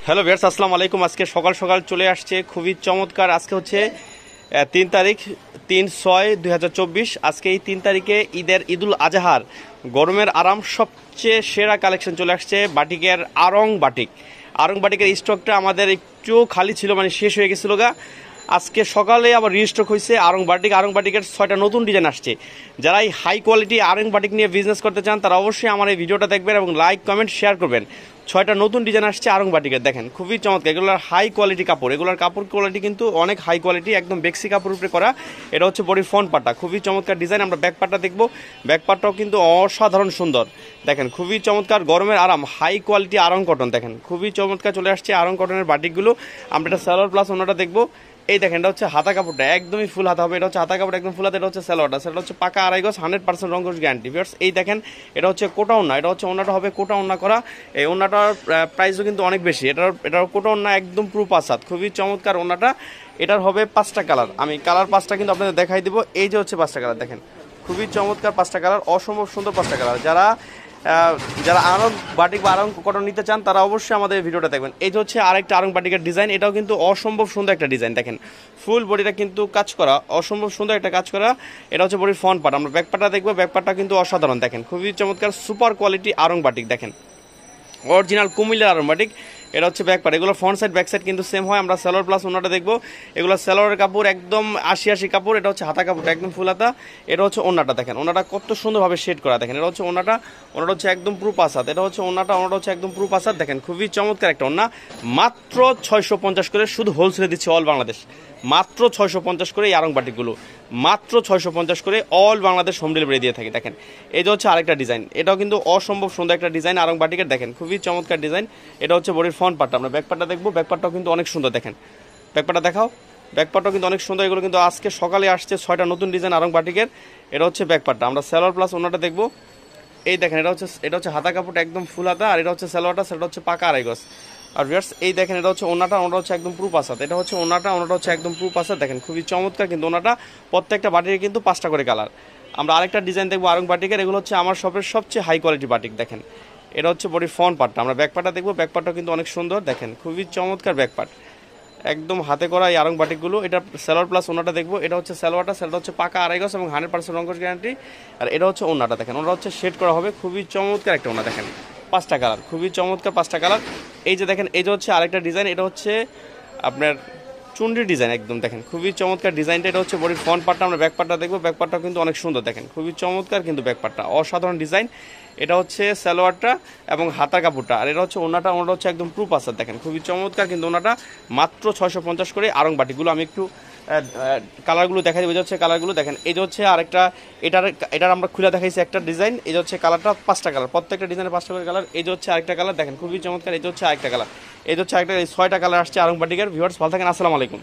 Hello viewers, আসসালামু আলাইকুম। আজকে সকাল সকাল চলে আসছে খুবই চমৎকার। আজকে হচ্ছে 3 তারিখ 3/6/2024। আজকে এই 3 তারিখে ঈদুল আজহার গরমের আরাম সবচেয়ে সেরা কালেকশন চলে আসছে বাটিকের আরং বাটিকের স্টকটা আমাদের একটু খালি ছিল, মানে শেষ হয়ে গেছিল গা। আজকে সকালে আবার রিস্টক হয়েছে আরং বাটিকের 6টা নতুন ডিজাইন আসছে। যারা এই হাই কোয়ালিটি আরং বাটিক নিয়ে বিজনেস করতে চান তারা অবশ্যই আমার এই ভিডিওটা দেখবেন এবং লাইক কমেন্ট শেয়ার করবেন। 6টা নতুন ডিজাইন আসছে আরং বাটিকের, দেখেন খুবই চমৎকার। এগুলোর হাই কোয়ালিটি কাপড়, এগুলোর কাপড় কোয়ালিটি কিন্তু অনেক হাই কোয়ালিটি, একদম বেক্সি কাপড় উপরে করা। এটা হচ্ছে বডির ফ্রন্ট পার্টটা, খুবই চমৎকার ডিজাইন। আমরা ব্যাক পার্টটা দেখবো, ব্যাক পার্টটাও কিন্তু অসাধারণ সুন্দর। দেখেন খুবই চমৎকার, গরমের আরাম, হাই কোয়ালিটি আরং কটন। দেখেন খুবই চমৎকার চলে আসছে আরং কটনের বাটিকগুলো। আমরা এটা সালোয়ার প্লাস অন্যটা দেখবো। এই দেখেন এটা হচ্ছে হাতা কাপড়টা, একদমই ফুল হাতা হবে। এটা হচ্ছে হাতা কাপড় একদম ফুল হাতা। এটা হচ্ছে সালোয়ারটা, সেটা হচ্ছে পাকা আড়াই গজ, 100% রঙ্গস গ্যারান্টি। ভিউয়ার্স এই দেখেন এটা হচ্ছে কোটা ওন্না, এটা হচ্ছে ওন্নাটা হবে কোটা ওন্না করা। এই ওন্নাটার প্রাইসও কিন্তু অনেক বেশি। এটার কোটা ওন্না একদম পুরো 5 হাত, খুবই চমৎকার ওন্নাটা। এটার হবে 5টা কালার, আমি কালার 5টা কিন্তু আপনাদের দেখাই দিব। এই যে হচ্ছে 5টা কালার, দেখেন খুবই চমৎকার 5টা কালার, অসম্ভব সুন্দর 5টা কালার। যারা আরং বাটিক বা আরং কটন নিতে চান তারা অবশ্যই আমাদের ভিডিওটা দেখবেন। এই যে হচ্ছে আরেকটা আরং বাটিকের ডিজাইন, এটাও কিন্তু অসম্ভব সুন্দর একটা ডিজাইন। দেখেন ফুল বডিটা কিন্তু কাজ করা, অসম্ভব সুন্দর একটা কাজ করা। এটা হচ্ছে বডির ফ্রন্ট পার্ট। আমরা ব্যাক পার্টটা দেখবো, ব্যাক পার্টটা কিন্তু অসাধারণ। দেখেন খুবই চমৎকার সুপার কোয়ালিটি আরং বাটিক, দেখেন অরিজিনাল কুমিল্লার আরং বাটিক। এটা হচ্ছে ব্যাক পার্ট, এগুলো ফ্রন্ট সাইড ব্যাক সাইড কিন্তু সেম হয়। আমরা সালোয়ার প্লাস ওনাটা দেখবো। এগুলো সালোয়ারের কাপড় একদম 80 কাপড়। এটা হচ্ছে হাতা কাপড়টা একদম ফুল হাতা। এটা হচ্ছে ওনাটা, দেখেন ওনাটা কত সুন্দরভাবে শেড করা। দেখেন এটা হচ্ছে ওনাটা হচ্ছে একদম পুরো 5 হাত। এটা হচ্ছে ওনাটা হচ্ছে একদম পুরো 5 হাত। দেখেন খুবই চমৎকার একটা ওনা, মাত্র 650 করে, শুধু হোলসেলে দিচ্ছে অল বাংলাদেশ। মাত্র 650 করে এই আরং বাটিকগুলো, মাত্র 650 করে অল বাংলাদেশ হোম ডেলিভারি দিয়ে থাকে। দেখেন এই যে হচ্ছে আরেকটা ডিজাইন, এটাও কিন্তু অসম্ভব সুন্দর একটা ডিজাইন আরং বাটিকের। দেখেন খুবই চমৎকার ডিজাইন। এটা হচ্ছে বডির ফ্রন্ট পার্টটা। আমরা ব্যাক পার্টটা দেখবো, ব্যাক পার্টটাও কিন্তু অনেক সুন্দর। দেখেন ব্যাক পার্টটা দেখাও, ব্যাক পার্টটাও কিন্তু অনেক সুন্দর। এগুলো কিন্তু আজকে সকালে আসছে 6টা নতুন ডিজাইন আরং বাটিকের। এটা হচ্ছে ব্যাক পার্টটা। আমরা সালোয়ার প্লাস ওনাটা দেখবো। এই দেখেন এটা হচ্ছে হাতা কাপড়টা একদম ফুল হাতা, আর এটা হচ্ছে সালোয়ারটা, সেটা হচ্ছে পাকা আড়াই গজ। আর ভিউয়ার্স এই দেখেন এটা হচ্ছে ওনাটা হচ্ছে একদম পুরো 5 হাত। এটা হচ্ছে ওনাটা হচ্ছে একদম পুরো 5 হাত। দেখেন খুবই চমৎকার কিন্তু ওনাটা। প্রত্যেকটা বাটিকে কিন্তু 5টা করে কালার। আমরা আরেকটা ডিজাইন দেখবো আরং বাটিকের। এগুলো হচ্ছে আমার শপের সবচেয়ে হাই কোয়ালিটি বাটিক। দেখেন এটা হচ্ছে বডির ফ্রন্ট পার্টটা। আমরা ব্যাক পার্টটা দেখবো, ব্যাক পার্টটাও কিন্তু অনেক সুন্দর। দেখেন খুবই চমৎকার ব্যাক পার্ট, একদম হাতে করা এই আরং বাটিকগুলো। এটা সালোয়ার প্লাস ওনাটা দেখবো। এটা হচ্ছে সালোয়ারটা, সেটা হচ্ছে পাকা আড়াই গজ এবং 100% রঙ্গস গ্যারান্টি। আর এটা হচ্ছে ওনাটা, দেখেন ওনাটা হচ্ছে শেড করা হবে, খুবই চমৎকার একটা ওনা। দেখেন 5টা কালার, খুবই চমৎকার 5টা কালার। এই যে দেখেন এই যে হচ্ছে আরেকটা ডিজাইন, এটা হচ্ছে আপনার চুন্ডি ডিজাইন একদম। দেখেন খুবই চমৎকার ডিজাইনটা। এটা হচ্ছে বডির ফ্রন্ট পার্টটা। আমরা ব্যাক পার্টটা দেখবো, ব্যাক পার্টটা কিন্তু অনেক সুন্দর। দেখেন খুবই চমৎকার কিন্তু ব্যাক পার্টটা, অসাধারণ ডিজাইন। এটা হচ্ছে সালোয়ারটা এবং হাতার কাপড়টা। আর এটা হচ্ছে ওনাটা হচ্ছে একদম প্রুফ আছে। দেখেন খুবই চমৎকার কিন্তু ওনাটা, মাত্র 650 করে আরং বাটিকগুলো। আমি একটু কালারগুলো দেখাই বোঝা যাচ্ছে কালারগুলো। দেখেন এই যে হচ্ছে আরেকটা, এটার আমরা খুলে দেখাইছি একটা ডিজাইন। এই যে হচ্ছে কালারটা 5টা কালার, প্রত্যেকটা ডিজাইনের 5টা করে কালার। এই যে হচ্ছে আরেকটা কালার, দেখেন খুবই চমৎকার। এই যে হচ্ছে আরেকটা কালার, এই যে হচ্ছে আরেকটা, 6টা কালার আসছে আরং বাটিকের। ভিউয়ার্স ভালো থাকেন, আসসালামু আলাইকুম।